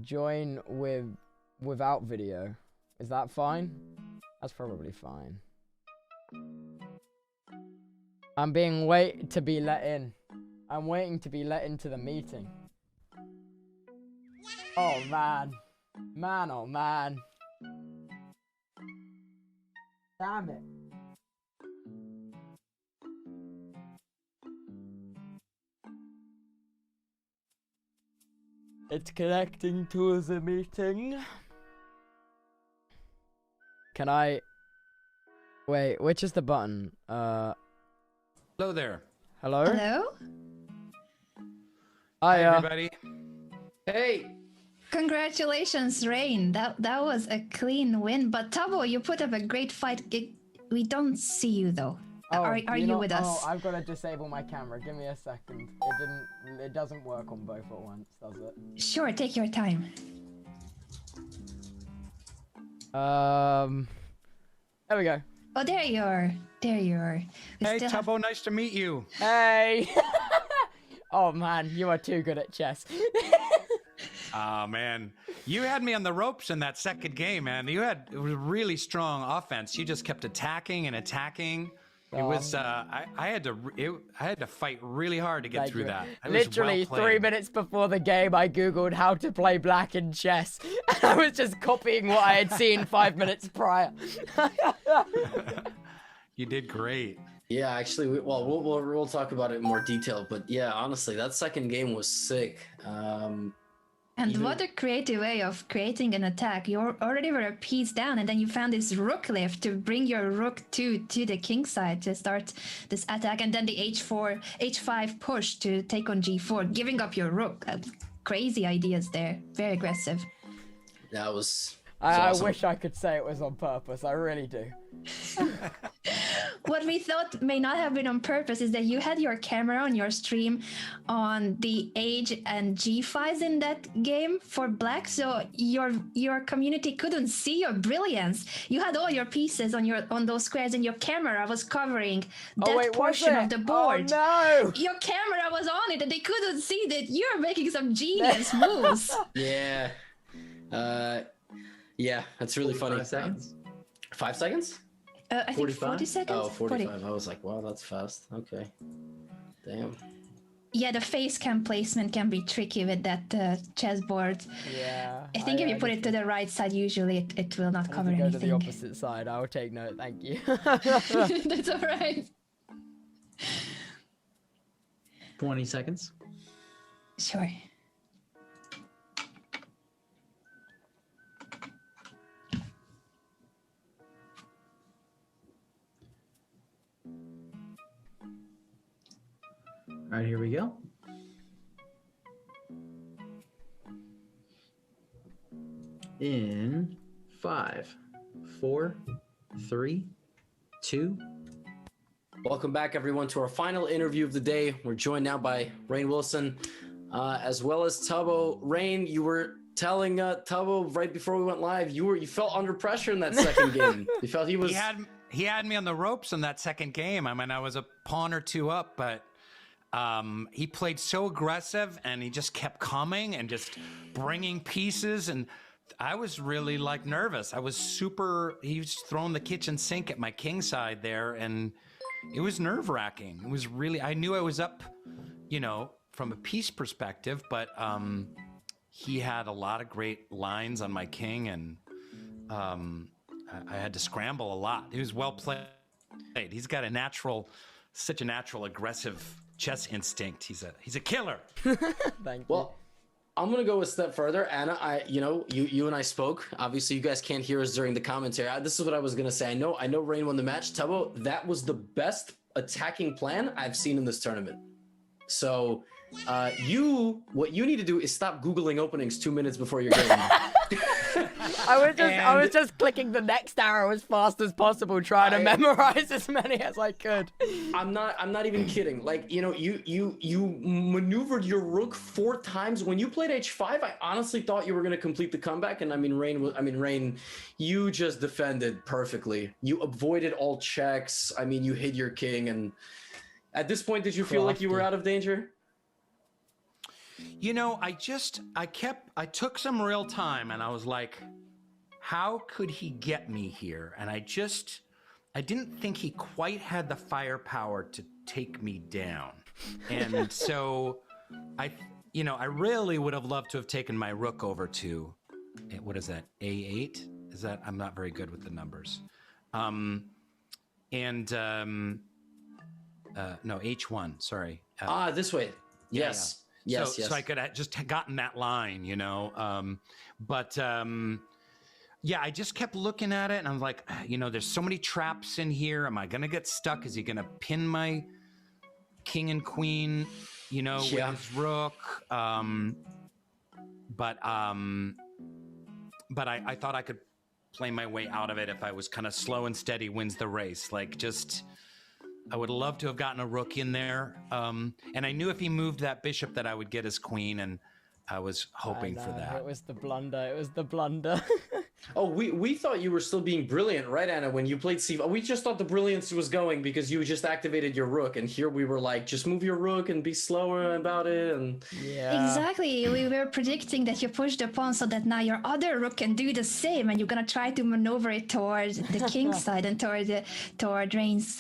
join without video. Is that fine? That's probably fine. I'm being wait to be let in. I'm waiting to be let into the meeting. Oh man. Man, oh man. Damn it. It's connecting to the meeting. Can I... Wait, which is the button? Hello there. Hello? Hello? Hi, Hiya. everybody. Hey! Congratulations, Rainn. That was a clean win. But Tubbo, you put up a great fight. We don't see you though. Are you not, with us? Oh, I've got to disable my camera. Give me a second. It doesn't work on both at once, does it? Sure, take your time. There we go. Oh, there you are. There you are. Hey, Tubbo, nice to meet you. Hey! Oh man, you are too good at chess. Oh, man. You had me on the ropes in that second game, man. It was really strong offense. You just kept attacking and attacking. It was, I had to fight really hard to get through that. It was Literally well 3 minutes before the game, I googled how to play black in chess. And I was just copying what I had seen 5 minutes prior. You did great. Yeah, actually, we'll talk about it in more detail, but yeah, honestly, that second game was sick. And what a creative way of creating an attack. You already were a piece down, and then you found this rook lift to bring your rook to the king side to start this attack, and then the h5 push to take on g4, giving up your rook. Crazy ideas there. Very aggressive. That was I awesome. wish I could say it was on purpose. I really do. What we thought may not have been on purpose is that you had your camera on your stream on the H and G5s in that game for black, so your community couldn't see your brilliance. You had all your pieces on those squares, and your camera was covering that portion of the board. Oh no! Your camera was on it, and they couldn't see that you're making some genius moves. Yeah. Yeah, that's really funny. 5 seconds? 5 seconds? I think 40 seconds. Oh, 45. I was like, wow, that's fast. Okay. Damn. Yeah, the face cam placement can be tricky with that chessboard. Yeah. I think if you put it to the right side, usually it will not cover go anything. to the opposite side. I will take note. Thank you. That's all right. 20 seconds. Sure. All right, here we go. In 5, 4, 3, 2. Welcome back, everyone, to our final interview of the day. We're joined now by Rainn Wilson, as well as Tubbo. Rainn, you were telling Tubbo right before we went live, you felt under pressure in that second game. You felt he was... He had me on the ropes in that second game. I mean, I was a pawn or two up, but he played so aggressive, and he just kept coming and just bringing pieces, and I was really like nervous. I was he was throwing the kitchen sink at my king side there, and it was nerve-wracking. It was really, I knew I was up, from a piece perspective, but he had a lot of great lines on my king, and I had to scramble a lot. He was well played. He's got such a natural aggressive chess instinct. He's a killer. Thank you. Well, I'm gonna go a step further. Anna, you and I spoke. Obviously, you guys can't hear us during the commentary. This is what I was gonna say. I know Rainn won the match. Tubbo, that was the best attacking plan I've seen in this tournament. So, what you need to do is stop Googling openings 2 minutes before your game. I was just clicking the next arrow as fast as possible, trying to memorize as many as I could. I'm not even kidding. Like, you maneuvered your rook 4 times. When you played h5, I honestly thought you were gonna complete the comeback. And Rainn, you just defended perfectly. You avoided all checks. I mean, you hid your king. And at this point, did you feel like you were out of danger? You know, I took some real time and I was like, how could he get me here? And I didn't think he quite had the firepower to take me down. And so I really would have loved to have taken my rook over to, what is that, A8? Is that, I'm not very good with the numbers. No, H1, sorry. This way. Yes. Yeah. Yes, yes. So I could have just gotten that line, you know. Yeah, I just kept looking at it and I'm like, you know, there's so many traps in here. Am I going to get stuck? Is he going to pin my king and queen, you know, with his rook? But I thought I could play my way out of it if I was kind of slow and steady wins the race. Like, just, I would love to have gotten a rook in there. And I knew if he moved that bishop that I would get his queen, and I was hoping for that. It was the blunder. It was the blunder. Oh, we thought you were still being brilliant, right, Anna, when you played C5. We just thought the brilliance was going because you just activated your rook, and here we were like, just move your rook and be slower about it, and... Yeah. Exactly. We were predicting that you push the pawn so that now your other rook can do the same, and you're gonna try to maneuver it towards the king side and toward Rainn's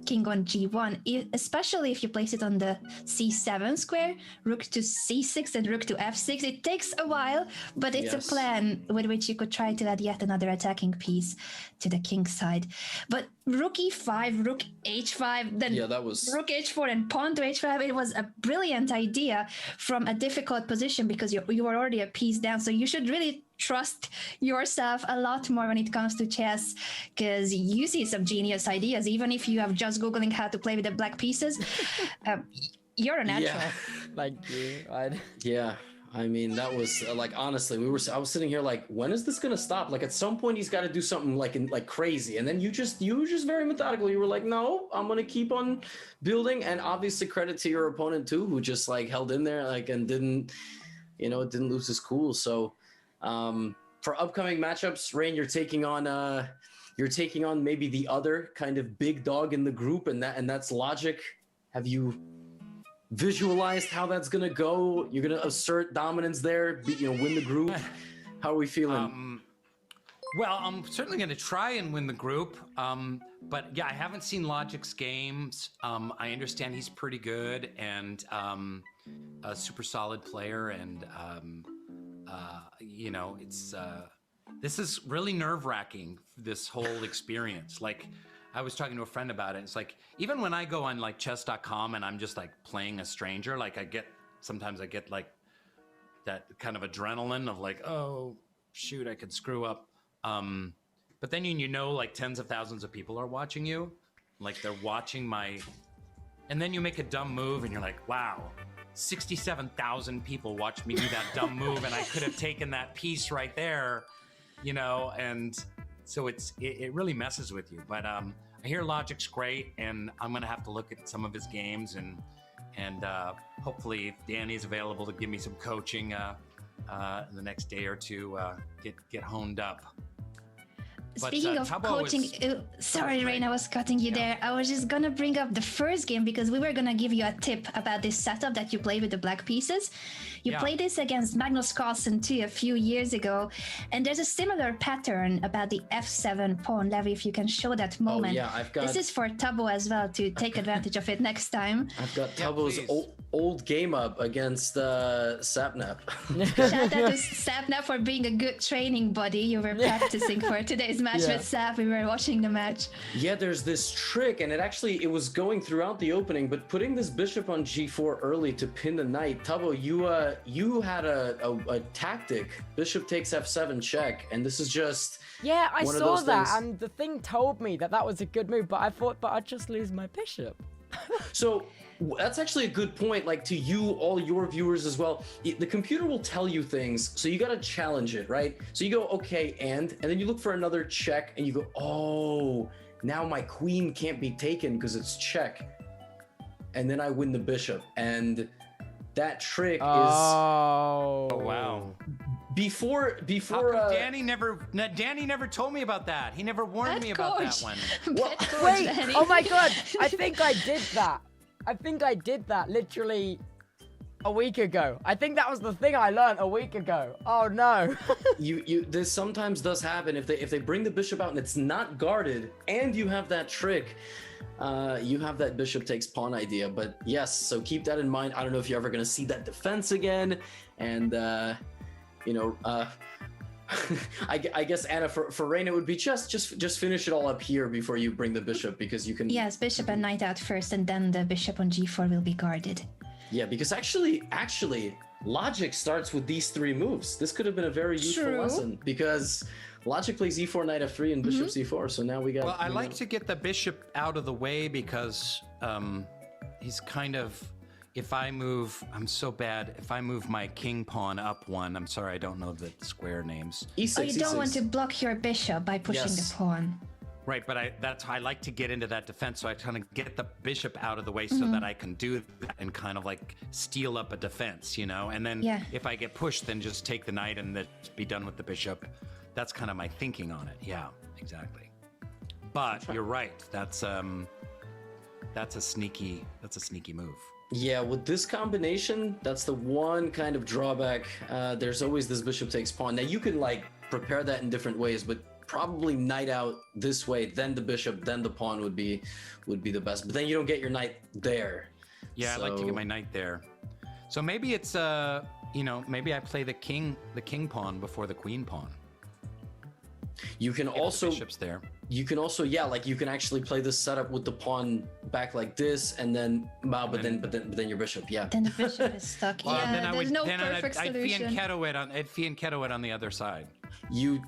king on g1. Especially if you place it on the c7 square, rook to c6 and rook to f6. It takes a while, but it's a plan with which you could try to add yet another attacking piece to the king side. But rook e5, rook h5, then that was... rook h4 and pawn to h5. It was a brilliant idea from a difficult position because you were already a piece down. So you should really trust yourself a lot more when it comes to chess, because you see some genius ideas. Even if you have just Googling how to play with the black pieces, you're a natural. Yeah. Thank you. Yeah. I mean, that was like, honestly, I was sitting here like, when is this gonna stop? Like, at some point he's got to do something like crazy, and then you were just very methodical. You were like, no, I'm gonna keep on building. And obviously credit to your opponent too, who just like held in there, like, and didn't lose his cool. So for upcoming matchups, Rainn, you're taking on maybe the other kind of big dog in the group, and that's Logic. Have you visualized how that's gonna go? You're gonna assert dominance there, win the group. How are we feeling? Well, I'm certainly gonna try and win the group. But yeah, I haven't seen Logic's games. I understand he's pretty good and a super solid player, and this is really nerve-wracking, this whole experience. Like, I was talking to a friend about it. It's like, even when I go on like chess.com and I'm just like playing a stranger, like sometimes I get like that kind of adrenaline of like, oh shoot, I could screw up. But then like tens of thousands of people are watching you, like they're watching and then you make a dumb move and you're like, wow, 67,000 people watched me do that dumb move, and I could have taken that piece right there, and so it really messes with you. But I hear Logic's great, and I'm gonna have to look at some of his games, and hopefully if Danny's available to give me some coaching in the next day or two, get honed up. Speaking of Tubbo coaching, sorry, Rainn, I was cutting you there. I was just gonna bring up the first game because we were gonna give you a tip about this setup that you play with the black pieces. You played this against Magnus Carlsen too a few years ago, and there's a similar pattern about the f7 pawn. Levi, if you can show that moment. Oh, yeah, This is for Tubbo as well to take advantage of it next time. I've got Tubbo's old game up against Sapnap. Shout out to Sapnap for being a good training buddy. You were practicing for today's match with Sap. We were watching the match. Yeah, there's this trick, and it was going throughout the opening, but putting this bishop on g4 early to pin the knight. Tubbo, you had a tactic. Bishop takes f7 check, and this is just I one of saw those that, things. and the thing told me that was a good move, but I thought, I'd just lose my bishop. So that's actually a good point, like to you, all your viewers as well. The computer will tell you things, so you got to challenge it, right? So you go, okay, and then you look for another check, and you go, oh, now my queen can't be taken because it's check. And then I win the bishop, and that trick is... Oh, wow. Before How come Danny never told me about that? He never warned me about that one. Wait, oh my god, I think I did that. Literally a week ago. I think that was the thing I learned a week ago. Oh no. This sometimes does happen if they bring the bishop out and it's not guarded, and you have that trick. You have that bishop takes pawn idea, but yes, so keep that in mind. I don't know if you're ever going to see that defense again, and I guess Anna, for Rainn, it would be just finish it all up here before you bring the bishop, because you can. Yes, bishop and knight out first, and then the bishop on g4 will be guarded. Yeah, because actually, logic starts with these 3 moves. This could have been a very useful lesson, because logic plays e4, knight f3, and bishop c4. So now we got. Well, I like to get the bishop out of the way because he's kind of. If I move, I'm so bad. If I move my king pawn up 1, I'm sorry, I don't know the square names. E6, Oh, you don't E6. want to block your bishop by pushing Yes. the pawn. Right, but that's how I like to get into that defense, so I kind of get the bishop out of the way so that I can do that and kind of like steal up a defense, you know? And then if I get pushed, then just take the knight and then be done with the bishop. That's kind of my thinking on it. Yeah, exactly. But you're right. That's a sneaky move. Yeah, with this combination, that's the one kind of drawback. There's always this bishop takes pawn. Now you can like prepare that in different ways, but probably knight out this way, then the bishop, then the pawn would be the best. But then you don't get your knight there. Yeah, so... I'd like to get my knight there. So maybe it's maybe I play the king pawn before the queen pawn. You can also the bishop's there. You can also you can actually play this setup with the pawn back like this, and then but then your bishop, Then the bishop is stuck. There's no perfect solution. I'd fianchetto it on the other side.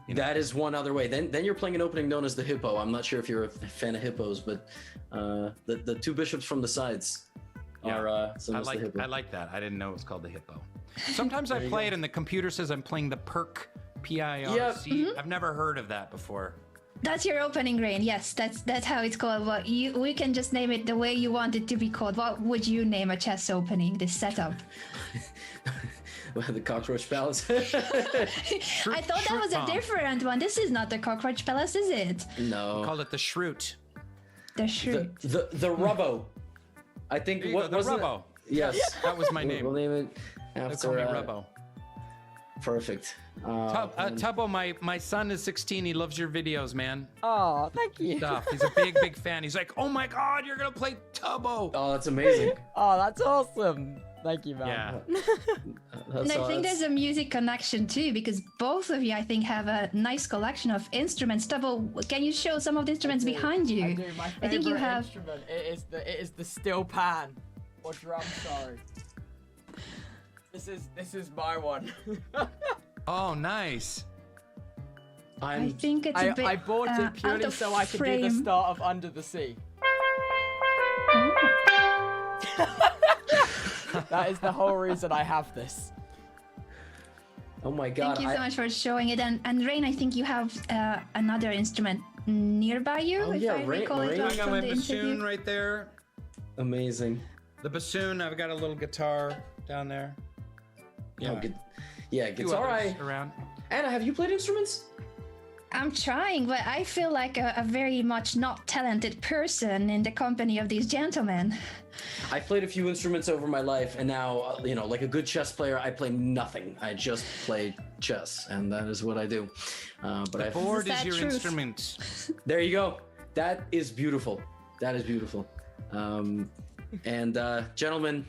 That is one other way. Then you're playing an opening known as the hippo. I'm not sure if you're a fan of hippos, but the 2 bishops from the sides are the hippo. I like that. I didn't know it was called the hippo. Sometimes I play it and the computer says I'm playing the Pirc, P-I-R-C. I've never heard of that before. That's your opening, Rainn. Yes, that's how it's called. Well, we can just name it the way you want it to be called. What would you name a chess opening, this setup? The Cockroach Palace. I thought that was a different one. This is not the Cockroach Palace, is it? No. We called it the Shroot. The Shroot. The Rubbo. I think the Rubbo. Yes. That was my name. We'll name it after call me Rubbo. Perfect. Tubbo, my son is 16. He loves your videos, man. Oh, thank you. He's a big fan. He's like, oh my God, you're going to play Tubbo. Oh, that's amazing. Oh, that's awesome. Thank you, man. Yeah. And I think there's a music connection too, because both of you, I think, have a nice collection of instruments. Tubbo, can you show some of the instruments behind you? I do. My favorite think you have... instrument it is the steel pan or drum. Sorry. This is my one. Oh, nice. I think it's a bit I bought it purely so I could do the start of Under the Sea. That is the whole reason I have this. Oh my God. Thank you so much for showing it. And Rainn, I think you have another instrument nearby you. Oh, if yeah, I recall it Rainn. right I got from my the bassoon interview. right there. Amazing. The bassoon, I've got a little guitar down there. Yeah. Yeah. Guitar. Around. Anna, have you played instruments? I'm trying, but I feel like a very much not talented person in the company of these gentlemen. I played a few instruments over my life, and now, like a good chess player, I play nothing. I just play chess, and that is what I do. The board is your instrument. There you go. That is beautiful. That is beautiful. And gentlemen,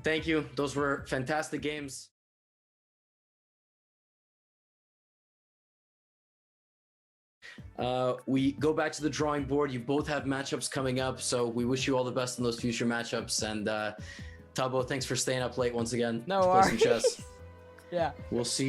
thank you. Those were fantastic games. We go back to the drawing board. You both have matchups coming up, so we wish you all the best in those future matchups. And Tubbo, thanks for staying up late once again No to play some worries. chess. Yeah. We'll see.